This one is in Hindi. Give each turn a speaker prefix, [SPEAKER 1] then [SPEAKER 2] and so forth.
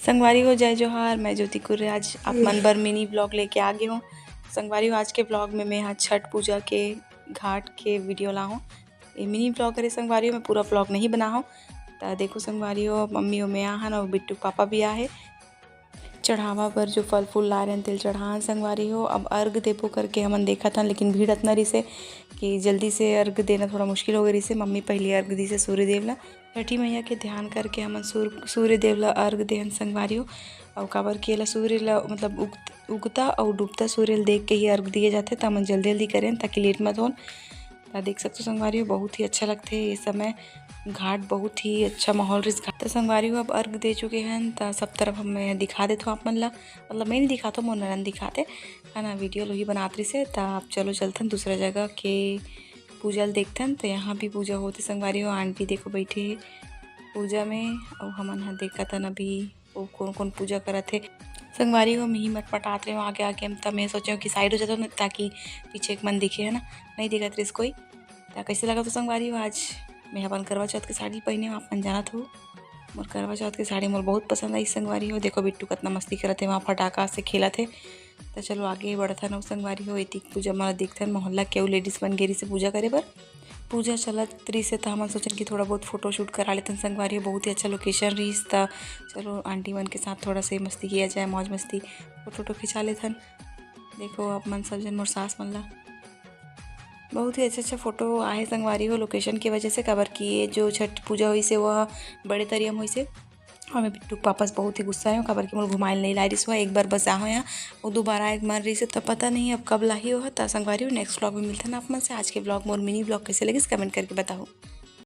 [SPEAKER 1] संगवारी हो जय जोहार। मैं ज्योति कुर्रे आज आप मन बर मिनी ब्लॉग लेके आ गई हूँ। संगवारी हो आज के ब्लॉग में मैं यहाँ छठ पूजा के घाट के वीडियो ला हूँ। ये मिनी ब्लॉग करे संगवारी हो, मैं पूरा ब्लॉग नहीं बना हूँ। तो देखो संगवारी हो, मम्मी में आहन और बिट्टू पापा भी आहे। चढ़ावा पर जो फल फूल ला रहे हैं, तिल चढ़ान संगवारी हो। अब अर्घ देपो करके हमन देखा था, लेकिन भीड़ इतना रही से कि जल्दी से अर्घ देना थोड़ा मुश्किल हो गई से मम्मी पहले अर्घ दी से सूर्य देव ला। छठी मैया के ध्यान करके हमन सूर्य देव ला अर्घ देहन संगवारी हो। और काबर केला सूर्य ला मतलब उगता और डूबता सूर्य ला देख के ही अर्घ दिए जाते, तो हमन जल्दी जल्दी करें ताकि लेट मत हो। देख सकते हो संगवारी हो, बहुत ही अच्छा लगते है ये समय। घाट बहुत ही अच्छा माहौल रिस घाट। तो संगवारी हो अब अर्घ दे चुके हैं, तो सब तरफ मैं दिखा देता हूँ आप मन ला। मतलब मैं नहीं दिखाता, मोर नरन दिखाते है ना, वीडियो लोही बनाते से। तो आप चलो चलते हैं दूसरा जगह के पूजा देखते हैं। तो यहाँ भी पूजा होती संगवारी हो। आंटी देखो बैठे पूजा में, और हमन यहाँ देखा था अभी वो कौन कौन पूजा करा थे संगवारी हो। मैं ही मटमटात रहे हूँ आगे आगे। तब मैं सोचा कि साइड हो जाता हूँ ताकि पीछे एक मन दिखे, है ना, नहीं दिखा रही कोई। तो कैसे लगा तो संगवारी हो, आज मैं अपन करवा चौथ की साड़ी पहने हूँ। आप मन जाना था मोर करवा चौथ की साड़ी मोर बहुत पसंद आई संगवारी हो। देखो बिट्टू कितना मस्ती करते वहाँ पटाखा से खेला थे। तो चलो आगे बढ़ता ना संगवारी हो। इतिक पूजा माला देखते हैं मोहल्ला क्यों लेडीज़ बन गेरी से पूजा करे बर। पूजा चलत रही से तो हम सोचन कि थोड़ा बहुत फ़ोटो शूट करा लेते हैं संगवारी हो। बहुत ही अच्छा लोकेशन रही था। चलो आंटी मन के साथ थोड़ा से मस्ती किया जाए, मौज मस्ती फ़ोटो खिंचा लेते हैं। देखो आप मन सब जन मोर सास मन ला बहुत ही अच्छा फ़ोटो आए संगवारी हो लोकेशन की वजह से। कवर की ये जो छठ पूजा हुई से वह बड़े तरियम हुई से। और मैं बिट्टू पापा से बहुत ही गुस्सा है कबर की मोर घुमाइल नहीं ला रही सो। एक बार बस आओ यहाँ और दोबारा एक मर रही से, तो पता नहीं अब कब ला ही हो। तो संगवारी हो नेक्स्ट ब्लॉग में मिलता है ना आप मन से। आज के ब्लॉग मोर मिनी ब्लॉग कैसे लगे कमेंट करके बताओ।